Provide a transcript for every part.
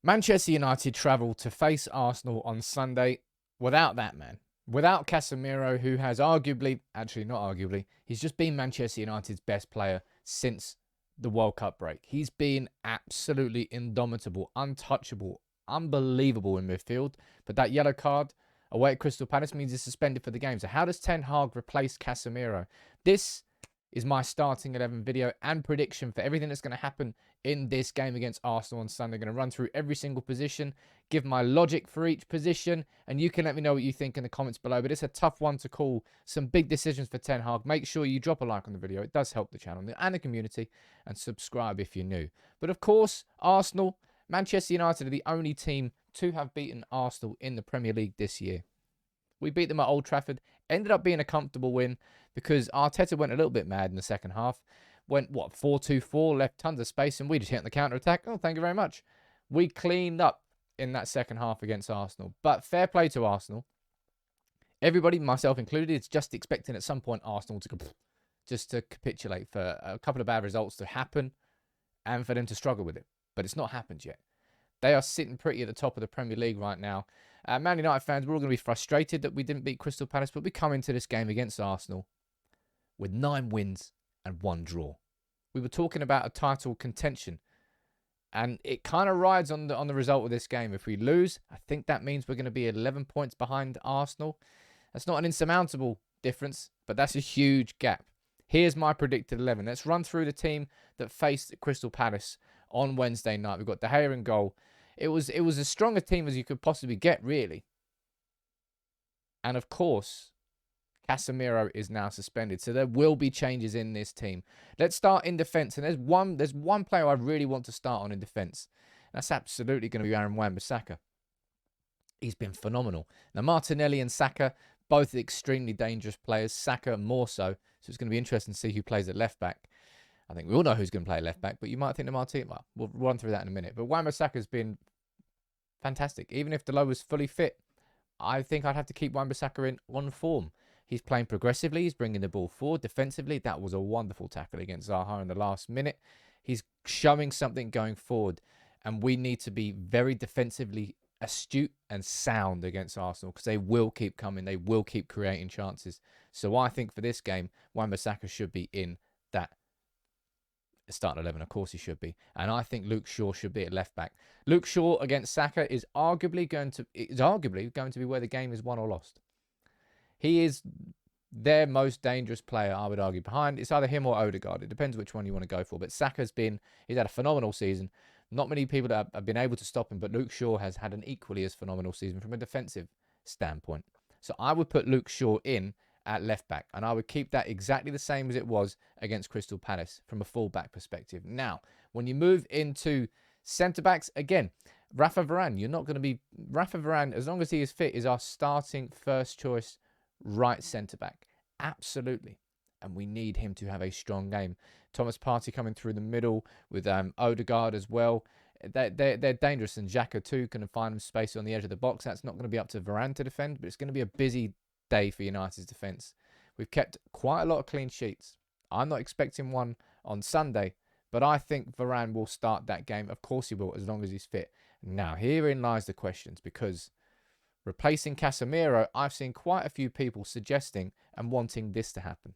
Manchester United travel to face Arsenal on Sunday without that man. Without Casemiro, who has arguably, actually not arguably, he's just been Manchester United's best player since the World Cup break. He's been absolutely indomitable, untouchable, unbelievable in midfield. But that yellow card away at Crystal Palace means he's suspended for the game. So how does Ten Hag replace Casemiro? This is my starting 11 video and prediction for everything that's going to happen in this game against Arsenal on Sunday. I'm going to run through every single position, give my logic for each position, and you can let me know what you think in the comments below. But it's a tough one to call. Some big decisions for Ten Hag. Make sure you drop a like on the video. It does help the channel and the community, and subscribe if you're new. But of course, Arsenal, Manchester United are the only team to have beaten Arsenal in the Premier League this year. We beat them at Old Trafford. Ended up being a comfortable win because Arteta went a little bit mad in the second half. Went, 4-2-4, left tons of space, and we just hit on the counter-attack. Oh, thank you very much. We cleaned up in that second half against Arsenal. But fair play to Arsenal. Everybody, myself included, is just expecting at some point Arsenal to just to capitulate, for a couple of bad results to happen and for them to struggle with it. But it's not happened yet. They are sitting pretty at the top of the Premier League right now. Man United fans, we're all going to be frustrated that we didn't beat Crystal Palace, but we come into this game against Arsenal with 9 wins and 1 draw. We were talking about a title contention, and it kind of rides on the result of this game. If we lose, I think that means we're going to be 11 points behind Arsenal. That's not an insurmountable difference, but that's a huge gap. Here's my predicted 11. Let's run through the team that faced Crystal Palace on Wednesday night. We've got De Gea in goal. It was as strong a team as you could possibly get, really. And of course, Casemiro is now suspended, so there will be changes in this team. Let's start in defence, and there's one player I really want to start on in defence. That's absolutely going to be Aaron Wan-Bissaka. He's been phenomenal. Now, Martinelli and Saka, both extremely dangerous players. Saka more so. So it's going to be interesting to see who plays at left back. I think we all know who's going to play left back, but you might think the Martinelli. Well, we'll run through that in a minute. But Wan-Bissaka's been fantastic. Even if Dalot was fully fit, I think I'd have to keep Wan-Bissaka in on form. He's playing progressively. He's bringing the ball forward. Defensively, that was a wonderful tackle against Zaha in the last minute. He's showing something going forward, and we need to be very defensively astute and sound against Arsenal, because they will keep coming. They will keep creating chances. So I think for this game, Wan-Bissaka should be in that starting 11. Of course he should be. And I think Luke Shaw should be at left back. Luke Shaw against Saka is arguably going to be where the game is won or lost. He is their most dangerous player, I would argue, behind. It's either him or Odegaard. It depends which one you want to go for. But Saka's he's had a phenomenal season. Not many people that have been able to stop him, but Luke Shaw has had an equally as phenomenal season from a defensive standpoint. So I would put Luke Shaw in at left back, and I would keep that exactly the same as it was against Crystal Palace from a full-back perspective. Now, when you move into centre-backs, again, Rafa Varane, as long as he is fit, is our starting first-choice right centre-back. Absolutely. And we need him to have a strong game. Thomas Partey coming through the middle with Odegaard as well. They're dangerous, and Xhaka too can find space on the edge of the box. That's not going to be up to Varane to defend, but it's going to be a busy day for United's defence. We've kept quite a lot of clean sheets. I'm not expecting one on Sunday, but I think Varane will start that game. Of course he will, as long as he's fit. Now, herein lies the questions, because replacing Casemiro, I've seen quite a few people suggesting and wanting this to happen.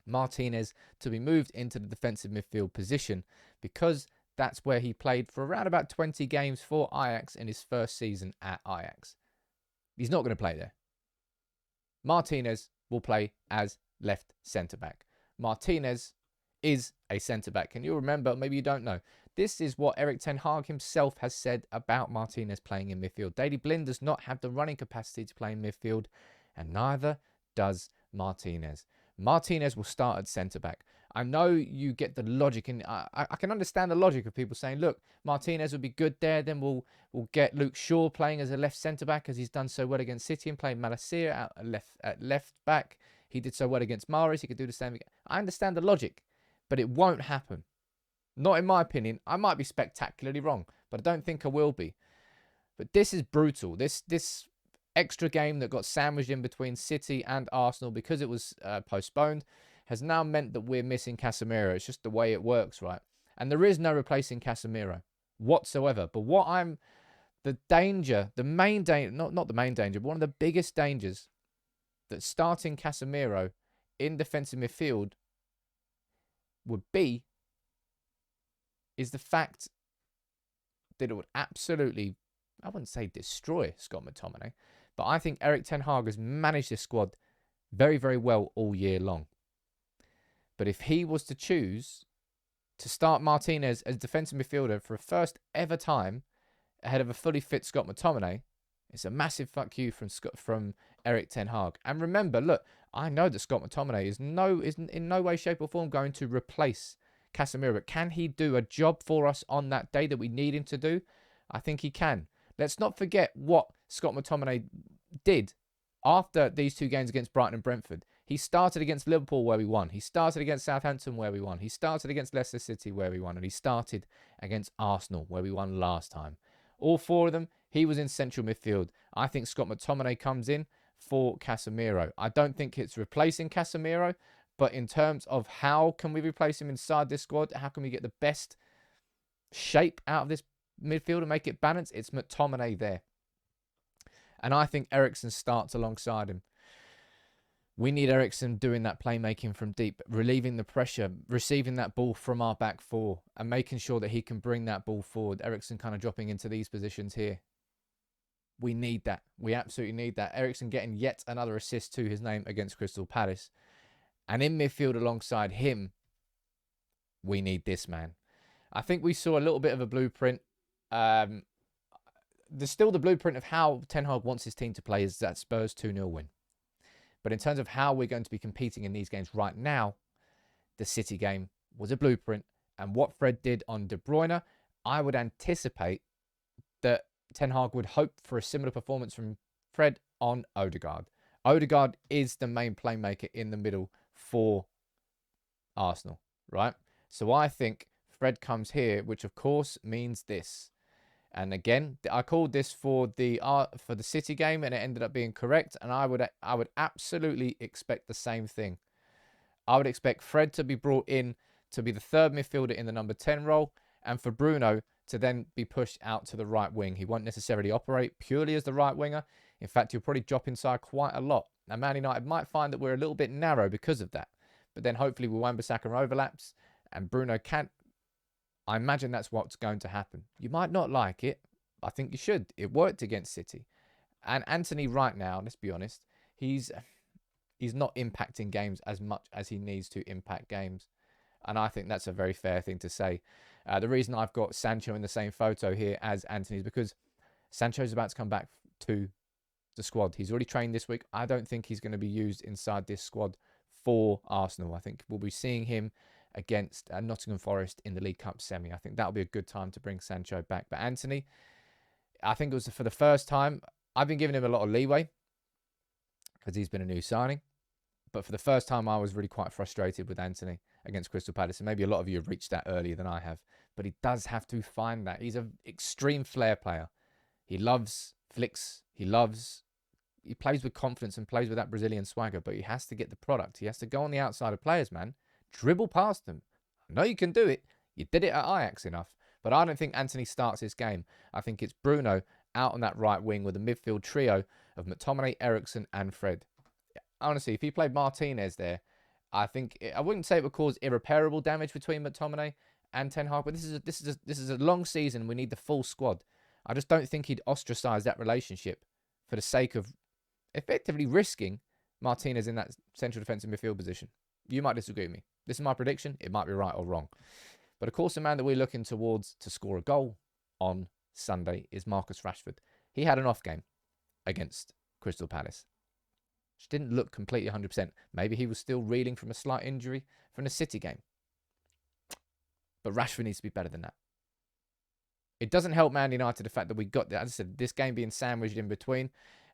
Martinez to be moved into the defensive midfield position, because that's where he played for around about 20 games for Ajax in his first season at Ajax. He's not going to play there. Martinez will play as left centre-back. Martinez is a centre-back. And you'll remember, maybe you don't know, this is what Erik Ten Hag himself has said about Martinez playing in midfield. Daley Blind does not have the running capacity to play in midfield, and neither does Martinez. Martinez will start at centre-back. I know you get the logic, and I can understand the logic of people saying, look, Martinez will be good there, then we'll get Luke Shaw playing as a left centre-back, as he's done so well against City, and playing Malacia at left back. He did so well against Mahrez, he could do the same again. I understand the logic, but it won't happen. Not in my opinion. I might be spectacularly wrong, but I don't think I will be. But this is brutal. This extra game that got sandwiched in between City and Arsenal because it was postponed has now meant that we're missing Casemiro. It's just the way it works, right? And there is no replacing Casemiro. whatsoever. But the danger, the main danger, not the main danger, but one of the biggest dangers that starting Casemiro in defensive midfield would be is the fact that it would absolutely, I wouldn't say destroy Scott McTominay, but I think Erik Ten Hag has managed this squad very, very well all year long. But if he was to choose to start Martinez as defensive midfielder for a first ever time ahead of a fully fit Scott McTominay, it's a massive fuck you from Erik Ten Hag. And remember, look, I know that Scott McTominay is in no way, shape or form going to replace Casemiro, but can he do a job for us on that day that we need him to do? I think he can. Let's not forget what Scott McTominay did after these two games against Brighton and Brentford. He started against Liverpool where we won. He started against Southampton where we won. He started against Leicester City where we won. And he started against Arsenal where we won last time. All four of them, he was in central midfield. I think Scott McTominay comes in for Casemiro. I don't think it's replacing Casemiro, but in terms of how can we replace him inside this squad, how can we get the best shape out of this midfield and make it balanced, it's McTominay there. And I think Eriksen starts alongside him. We need Eriksen doing that playmaking from deep, relieving the pressure, receiving that ball from our back four and making sure that he can bring that ball forward. Eriksen kind of dropping into these positions here. We need that. We absolutely need that. Eriksen getting yet another assist to his name against Crystal Palace. And in midfield alongside him, we need this man. I think we saw a little bit of a blueprint. There's still the blueprint of how Ten Hag wants his team to play is that Spurs 2-0 win. But in terms of how we're going to be competing in these games right now, the City game was a blueprint. And what Fred did on De Bruyne, I would anticipate that Ten Hag would hope for a similar performance from Fred on Odegaard. Odegaard is the main playmaker in the middle for Arsenal, right? So I think Fred comes here, which of course means this. And again, I called this for the City game, and it ended up being correct. And I would absolutely expect the same thing. I would expect Fred to be brought in to be the third midfielder in the number 10 role, and for Bruno to then be pushed out to the right wing. He won't necessarily operate purely as the right winger. In fact, he'll probably drop inside quite a lot. Now, Man United might find that we're a little bit narrow because of that. But then hopefully with Wan-Bissaka overlaps and Bruno can't. I imagine that's what's going to happen. You might not like it. I think you should. It worked against City. And Anthony right now, let's be honest, he's not impacting games as much as he needs to impact games. And I think that's a very fair thing to say. The reason I've got Sancho in the same photo here as Anthony is because Sancho's about to come back to the squad. He's already trained this week. I don't think he's going to be used inside this squad for Arsenal. I think we'll be seeing him against Nottingham Forest in the League Cup semi. I think that'll be a good time to bring Sancho back. But Anthony, I think it was for the first time. I've been giving him a lot of leeway because he's been a new signing. But for the first time, I was really quite frustrated with Anthony against Crystal Palace. And maybe a lot of you have reached that earlier than I have. But he does have to find that. He's an extreme flair player. He loves flicks. He plays with confidence and plays with that Brazilian swagger. But he has to get the product. He has to go on the outside of players, man. Dribble past them. I know you can do it. You did it at Ajax enough. But I don't think Anthony starts this game. I think it's Bruno out on that right wing with a midfield trio of McTominay, Eriksen and Fred. Honestly, if he played Martinez there, I wouldn't say it would cause irreparable damage between McTominay and Ten Hag, but this is a long season. We need the full squad. I just don't think he'd ostracize that relationship for the sake of effectively risking Martinez in that central defensive midfield position. You might disagree with me. This is my prediction. It might be right or wrong. But of course, the man that we're looking towards to score a goal on Sunday is Marcus Rashford. He had an off game against Crystal Palace. Which didn't look completely 100%. Maybe he was still reeling from a slight injury from the City game. But Rashford needs to be better than that. It doesn't help Man United the fact that we got, as I said, this game being sandwiched in between.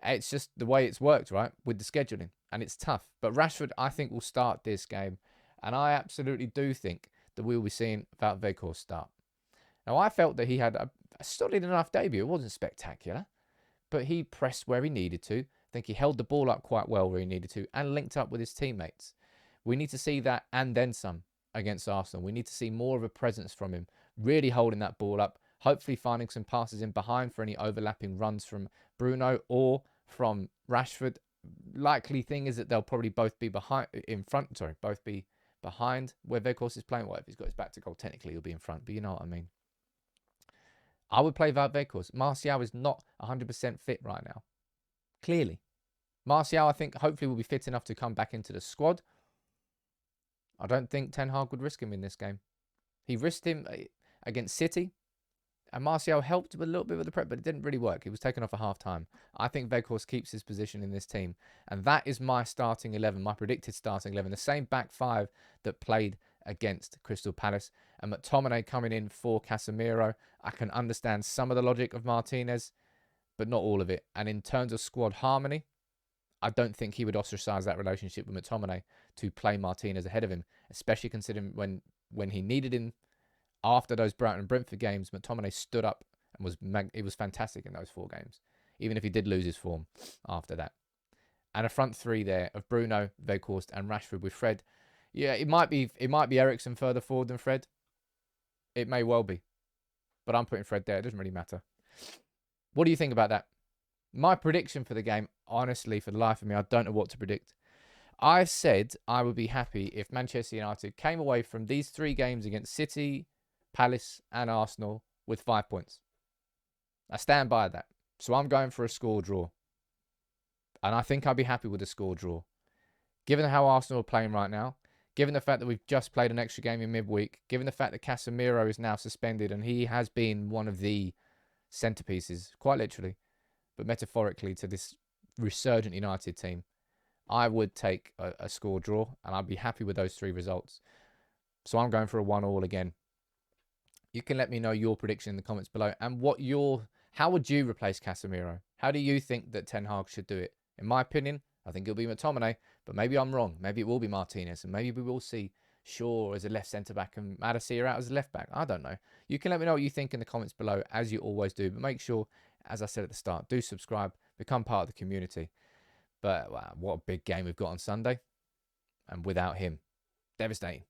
It's just the way it's worked, right, with the scheduling. And it's tough. But Rashford, I think, will start this game. And I absolutely do think that we will be seeing Wout Weghorst start. Now, I felt that he had a solid enough debut. It wasn't spectacular. But he pressed where he needed to. I think he held the ball up quite well where he needed to and linked up with his teammates. We need to see that and then some against Arsenal. We need to see more of a presence from him, really holding that ball up, hopefully finding some passes in behind for any overlapping runs from Bruno or from Rashford. Likely thing is that they'll probably both be both be behind where Weghorst is playing. Well, if he's got his back to goal, technically he'll be in front, but you know what I mean. I would play Wout Weghorst. Martial is not 100% fit right now. Clearly. Martial, I think, hopefully will be fit enough to come back into the squad. I don't think Ten Hag would risk him in this game. He risked him against City. And Martial helped with a little bit with the prep, but it didn't really work. He was taken off at half-time. I think Weghorst keeps his position in this team. And that is my starting 11, my predicted starting 11. The same back five that played against Crystal Palace. And McTominay coming in for Casemiro. I can understand some of the logic of Martinez, but not all of it. And in terms of squad harmony, I don't think he would ostracise that relationship with McTominay to play Martinez ahead of him, especially considering when he needed him after those Brighton and Brentford games, McTominay stood up and he was fantastic in those 4 games, even if he did lose his form after that. And a front three there of Bruno, Weghorst, and Rashford with Fred. Yeah, it might be Eriksen further forward than Fred. It may well be, but I'm putting Fred there. It doesn't really matter. What do you think about that? My prediction for the game, honestly, for the life of me, I don't know what to predict. I said I would be happy if Manchester United came away from these 3 games against City, Palace and Arsenal with 5 points. I stand by that. So I'm going for a score draw. And I think I'd be happy with a score draw. Given how Arsenal are playing right now, given the fact that we've just played an extra game in midweek, given the fact that Casemiro is now suspended and he has been one of the centerpieces, quite literally, but metaphorically, to this resurgent United team, I would take a score draw and I'd be happy with those 3 results. So I'm going for a 1-1 again. You can let me know your prediction in the comments below and how would you replace Casemiro? How do you think that Ten Hag should do it? In my opinion, I think it'll be McTominay, but maybe I'm wrong. Maybe it will be Martinez, and maybe we will see Shaw as a left centre-back and Madison out as a left-back. I don't know. You can let me know what you think in the comments below, as you always do. But make sure, as I said at the start, do subscribe, become part of the community. But wow, what a big game we've got on Sunday. And without him, devastating.